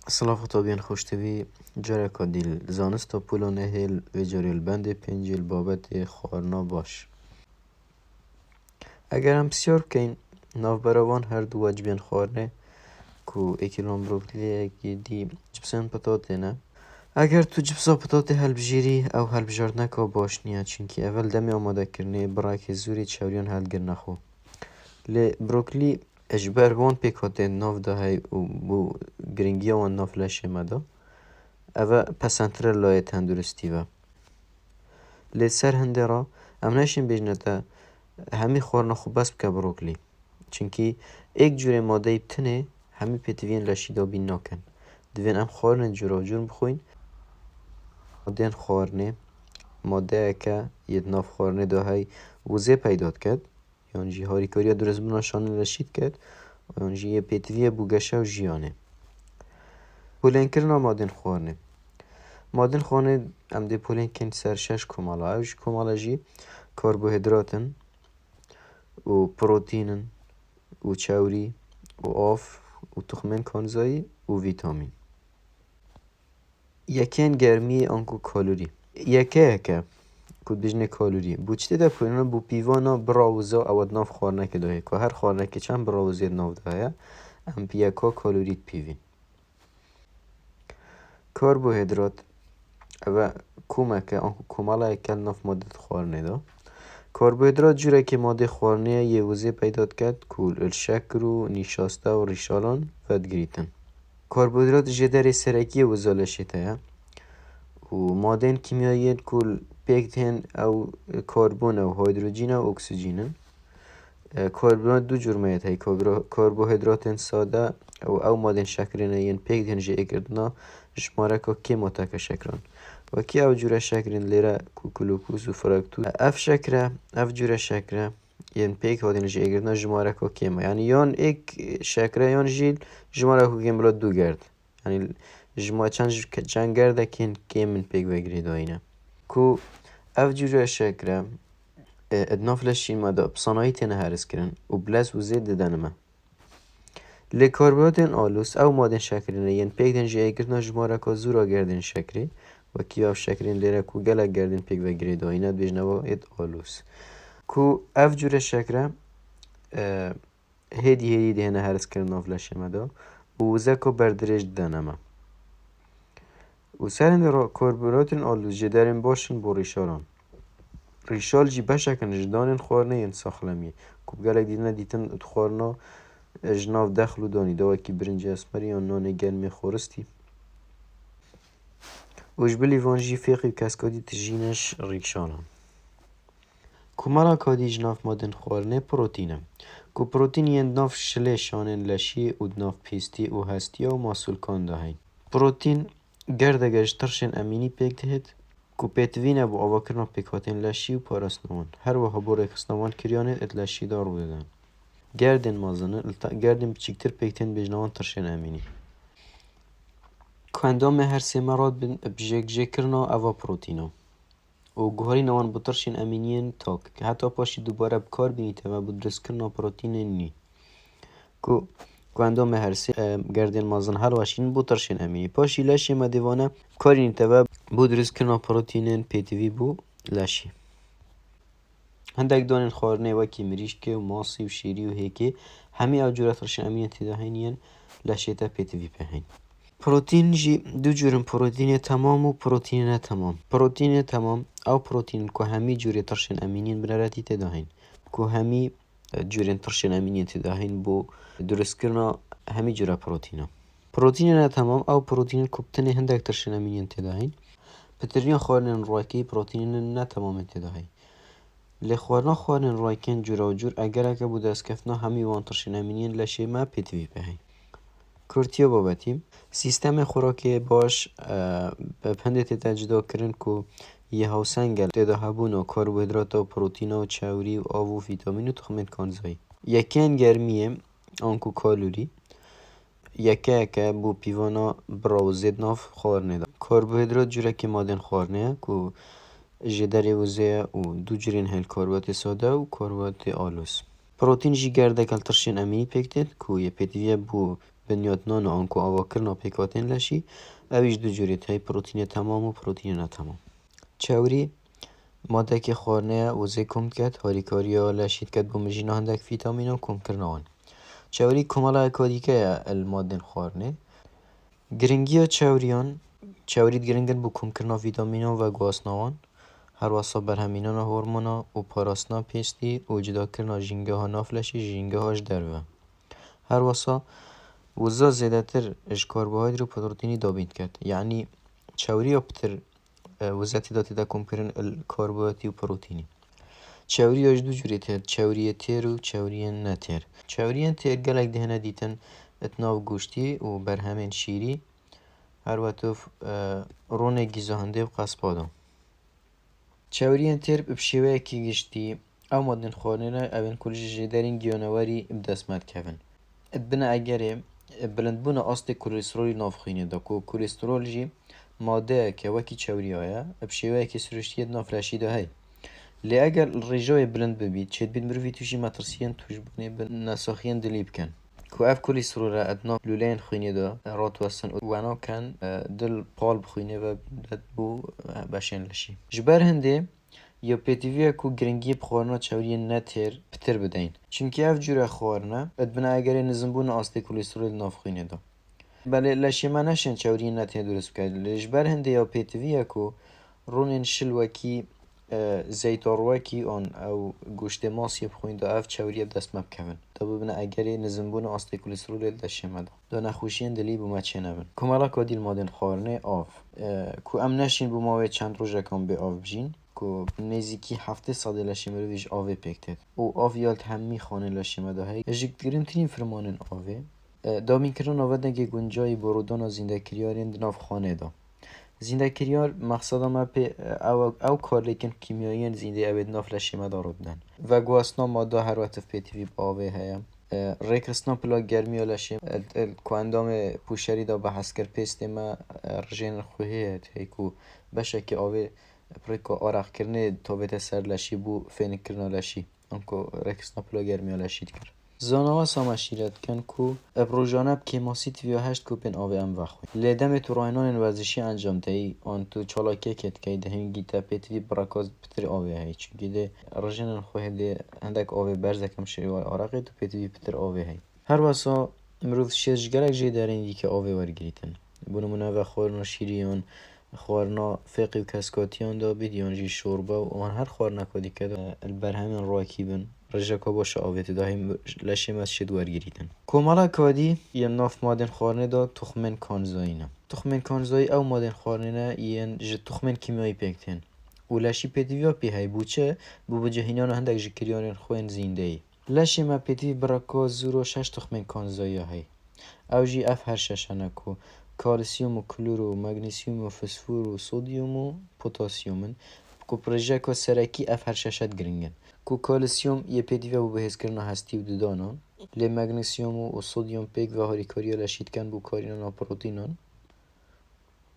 سلافتا بیان خوشتوی جره که دیل زانستا پولا نهیل و جره البند پنجیل بابت خوارنا باش. اگر هم بسیار بکن ناف براوان هر دو وجه بیان خوارنه که اکیلون بروکلی اکی دی جبسن پتاته نه. اگر تو جبسا پتاته هل بجیری او هل بجارد نکا باش نیا چونکه اول دمی آماده کرنه برای که زوری چاوریان هل گر نخو. لی بروکلی اجبار وان پیکاته ناف ده های بو گرینگی وان ناف لشه مده. اوه پسندتر لایه تندرستی و لی سر هنده را ام نشین بیجنه تا همی خورنا خوب بس بکه بروکلی چونکه ایک جور ماده بتنه همی پیتوین لشی دا بین ناکن دوین ام خورن جورا و جور بخوین ماده خورنه ماده که ید ناف خورنه دا های وزه پیداد کد یعنی هاری کاریا درست بنا شانه لشید کد یعنی یه پیتویه بوگشه و جیانه پولین کرنا ماده خورنه مادن خانه ام دی پولین کن سر شش کمالا اوش کمالا جی کربوهیدراتن و پروتینن و چاوری و آف و تخمن کانزایی و ویتامین یکین گرمی آنکو کالوری یکه کود بجنه کالوری بوچته ده پولینا بو پیوانا براوزا اود ناف خورنه که داهی که هر خورنه که چند براوزید ناف داهی ام پیکا کالوریت پیوین کربوهیدرات و کمکه آنکو کمالا اکل ناف ماده خوارنه دا کربوهیدرات جوره که ماده خوارنه یه وزه پیداد کرد کل الشکر و نیشاسته و ریشالان فدگریتن کربوهیدرات جدر سرکی وزالشته و ماده کیمیایی کل پیکتن او کربون و هیدروژن و اکسیژن کربوهیدرات دو جرمایت هی کربوهیدرات ساده او ماده شکرینه ین پیکتن جه اکردنا جماره که متک شکران و کی او جوره شکرین لیره گلوکوز و فرکتوز اف جوره شکره ین پیک هادین جه اگرنا جماره که کیما یعنی یان ایک شکره یان جیل جماره که کیم بلا دو گرد یعنی جماره چند گرده کین کیمن پیک وگری داینه کو اف جوره شکره ادناف لشی ماده بصناعی تنه هرس کرن و بلس و زید ددنمه لی کربوهیدرات آلوس او ماده شکرینه ین پیکتن جه اگرنا جماره که زورا گردن شکری و کیاف شکرین لیره کو گله گردن پیک و گری داینه بیجنوا اد آلوس کو اف جوره شکره هدی دهنه هرس کرن ناف لشه مدا و وزه که بردرش دنمه و سرند را کربوهیدرات آلوس جدارن باشن بو ریشالان ریشال جی بشکن جدانن خوارنه ین ساخلمیه کو گله دیتن خوارنا جناف دخل و دانی دوا کی برنج اسمری یا نان گرمی خورستی وش بلی وانجی فیقی کسکادی تجینش ریکشانه کمالا کادی جناف مادن خوارنه پروتینه کو پروتین ین ناف شله شانن لشی و ناف پیستی و هستیا و ماسول کان دهین پروتین گردگش ترشن امینی پیک دهید کو پیتوینه بو آواکرنا پیکاتین لشی و پارسنوان هر وها بو ریخستنوان کریانه ات لشی دار بودن گردن مازنه گردن بچیکتر پیکتن بجنوان ترشن امینی کندام هر سه مراد بجک کرنا اوا پروتینا و گوهری نوان بترشن امینین تاک که حتی پاشی دوباره بکار بینیده و بدرس کرنا پروتین نی کو کندام هر سه گردن مازن هر واشین بترشن امینی پاشی لشی مدیوانه کاری نیته و بدرس کرنا پروتینن پیتوی بو لشی هندک دانن خوارنه و کی مریش که و ماسی و شیری و هیکی همی او جوره ترشن امینین تداهینین لشی تا پیتوی پهین پروتین جی دو جورن پروتین تمام و پروتین نه تمام پروتین تمام او پروتین که همی جوری ترشن امینین بنراتی تداهین که همی جورن ترشن امینین تداهین بو درست کرنا همی جوره پروتین نه تمام او پروتین که بتنه هندک ترشن امینین تداهین پترین خوارن روکی پروتین نه تمام تداهی لی خوارن روکین جورا و جور اگر که بود از کفنا همی وان ترشن امینین لشه ما پیتوی بهی کرتیا بابتیم سیستم خوراکی باش به پندت تجدا کرن که یه هاوسنگل تدا هبون و کربوهیدرات و پروتین و چاوری و آب و ویتامین و تخمین کانزایی یکین گرمیه آنکو کالوری یکه بو پیوانا براوزید ناف خوارنه دا کربوهیدرات جوره که مادن خوارنه که جدر وزه و دو جرین هل کربوهیدرات ساده و کربوهیدرات آلوس پروتین جی گرده کل ترشین امینی پیکتید که یه پیتویه بو بنیاتنان آنکو آوا کرنا پیکاتین لشی اویش دو جوریت های پروتین تمام و پروتین نتمام. چوری ماده که خورنه وزه کم کد هاریکاریا لشید کد بومجینا هندک فیتامینو کم کرنوان. چوری کمالا اکادی که الماده خورنه گرنگی چوریان چورید گرنگن بو کم کرنا فیتامینو و گواسنوان هر واسه برهمینان هورمونا و پاراسنا پیستی و جدا کرنا جینگه ها نافلشی جینگه هاش دروه هر واسه وزا زیاده تر اش کربوهیدرات و پروتینی دابید کرد یعنی چوری ابتر وزاتی داتی دا کم کرن الکربوهیدراتی و پروتینی. چوری اش دو جوری تر چوری تر و چوری نتر. چوری تر گلک دهنه دیتن اتناو گوشتی و برهمین شیری هر وقتوف رونه گیزهنده و قصبادا. چوری تر بشیوه کی گشتی او مادن خورنه اوین کلش جدارین گیانواری بدسمت کفن. ادبنا اگره بلند بونا اصل کلسترولی نافخینه دا کو کلسترول جی ماده که وکی چوری آیا بشیوه کی سرشتیت نافلاشی دا هی لی اگر الرجای بلند ببید چید بید مروفی توشی مترسیان توش بونه نساخیان دلیب کن کو اف کلسترول را ادنا لولین خوینه دا رات وستن وانا کن دل پال بخوینه و دد بو باشن لشی جبر هنده یا پیتیویا کو گرنگی بخورنا چوری نتر پتر بدین چونکه اف جوره خورنا ادبنا اگر نظم بون اصل کلسترول نافخینه دا بله لشی ما نشن چوری نتر درست کرد لجبر هنده یا پیتیویا کو رونن شلوکی زیتاروکی آن او گوشت ماسی بخوین دا اف چوری دست مبکفن تا ببینه اگر نظم بون اصل کلسترول داشته مدا دا نخوشیان دلی بو ما چه نبن کمالا کادیل مادن خورنه آف کو ام نشین بو ماوی چند روزه کام به آف بجین کو نزیکی هفته ساده لشی مرویش آوه پکتد او آف یالت همی خانه لشی مدا هی اجیک گرمترین فرمانن آوه دامین کرن آوه دنگه گنجای برودان و زنده کریارین دناف خانه دا زنده کریار مقصد ما به او کار لیکن کیمیایی زنده اوید نافلشی ما دارد دن و گواسنا ماده هر وقت پیتوی باوه هیا ریکرسنا پلا گرمی لشی کواندام پوشری دا به حسکر پیست ما رجین خوهیت هیکو بشه که آوه پریکو آرخ کرنه تا بیت سر لشی بو فین کرنا لشی انکو ریکرسنا پلا گرمی لشید کرد زانوا سامشیرت کن کو ابروجانب که ماسیت ویا هشت کوپن آوه ام وخوی لیدم تو راینان ورزشی انجام دهی آن تو چالاکه کت که دهیم گیتا پیتوی براکاز پتر آوه هی چونکه ده رجنن خواه ده هندک آوه برزکم شریوال آرقه تو پیتوی پتر آوه هی هر واسا امروز ششگرک جه دارین دی که آوه ورگریتن بونمونه و خورنا شیریان خورنا فقی و کسکاتیان دا بیدیان جی شوربه و آن هر خورنا کدی که البرهمن راکی بن رجاکا باشه آویت داهیم لشیم از شد ورگریتن کومالا کادی یه ناف مادن خورنه دا تخمن کانزایینه تخمن کانزایی او مادن خورنه یه تخمن کیمیایی پکتن و لشی پیتویا پی های بوچه بو جهینان هندک جکریان خوین زینده ای لشی ما پیتوی براکا زورو شش تخمن کانزایی های او جی اف هر ششنه کو کالسیوم و کلور و مگنیسیوم و فسفور و سودیوم و پوتاسیومن کو پروژه سرکی اف هر ششت گرینگن کو کالسیوم یه پیدوی و بهز کرنا هستی و ددانا لی مگنیسیوم و سودیوم پیک و هاریکاریا لشید کن بو کارینان و پروتینان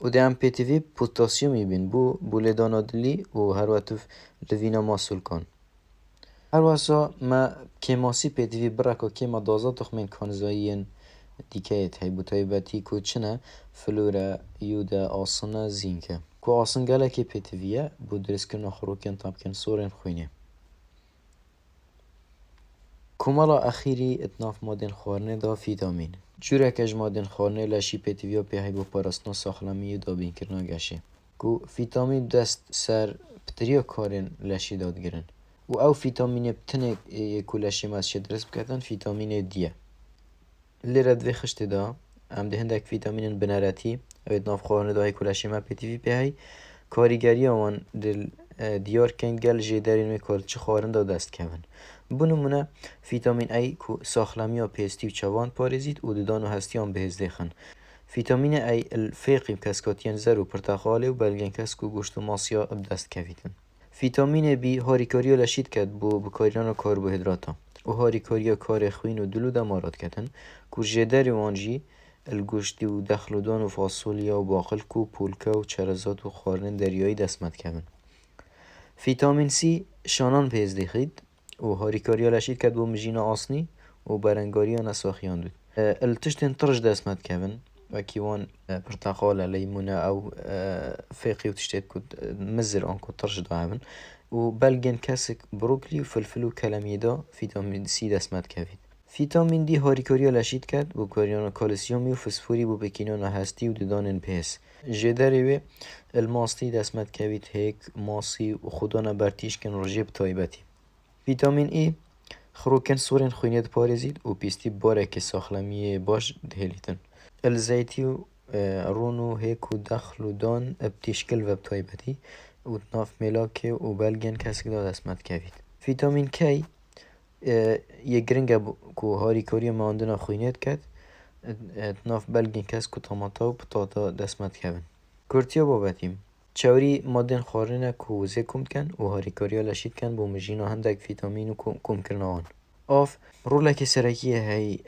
و ده هم پیتوی پوتاسیومی بین بو لیدانا دلی و هر وقتف لوینا ماسول کن هر واسا ما کماسی پیتوی براکا کما دازا تخمین کانزایین دیکهت هی بو تایبتی کو چنه فلورا یودا آسنا زینکه کو آسن گله که پیتویه بو درس کرنا خروکن تابکن سورن خوینه کومالا اخیری اتناف مادن خورنه دا فیتامین جوره کج مادن خورنه لشی پیتویا پی هی بو پاراسنا ساخلمی دا بین کرنا گشه کو فیتامین دست سر پتریا کارن لشی داد گرن و او فیتامین بتنه یکو لشی مازشه درست بکردن فیتامین دیه لیره دوی خشت دا ام ده هندک فیتامین بنارتی او اتناف خورنه دا یکو لشی ما پیتوی پی هی کاریگری آوان دل دیار کن گل جدارین میکال چه خورن دا دست کمن بونمونه فیتامین ای کو ساخلمی و پیستی و چوان پارزید و ددان و هستیان بهز دخن فیتامین ای الفیقی کسکاتیان زر و پرتخاله و بلگن کسکو گوشت و ماسیا دست کویتن فیتامین بی هاریکاریا لشید کد بو بکاریان و کربوهیدراتا و هاریکاریا کار خوین و دلو دمارات کتن کو جدار وانجی الگوشتی و دخلودان و فاصولیا و باقل کو پولکا و چرزات و خارن دریایی دستمت کبن فیتامین سی شانان بهز دخید و هاریکاریا لشید کد بو مجینا آسنی و برنگاریا نساخیان دود التشتين ترش دسمت كevin وكيوان برتقالة ليمونة أو فاقي وتشتيت كود مزر أنكو ترش داهن وبلجن كاسك بروكلي وفلفل وكلاميدا فيتامين سي دسمت كافيد فيتامين دي هاريكوريا لشيت كات وكوريانا كالسيومي وفسفوري وبكينانا هستي ودانن بيس جداري الماستي دسمت كافيد هيك ماسي وخدانا برتيش كان رجيب طيبتي فيتامين اي خروكن سورين خوينيت باريزيد و بيستي بارك ساخلمية باش دهليتن الزيتي رونو هيك ودخل ودان بتشكل وبطيبتي وتناف ملاكي وبلجن كاسك داد اسمت كافيد فيتامين كي يجرنجا كو هاري كوريا ما عندنا خوينيت كات تناف بلجن كاسك و طماطا و بطاطا دسمت كافن كورتيا بابتيم چاوری مادن خارنه کو زه کم کن و هاری کاریا لشید کن با مجینا هندک فیتامین و کم کرنوان آف روله که سرکیه هی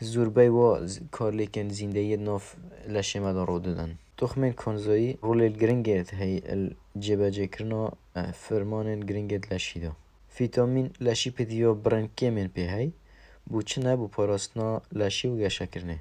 الزوربای و کار لیکن زنده ناف لشه مدارو دادن تخمین کنزایی رول الگرنگت هی الجبجه کرنا فرمان گرنگت لشیده فیتامین لشی پدیو برنکه من پی هی بو چنه بو پاراستنا لشی و گشه کرنه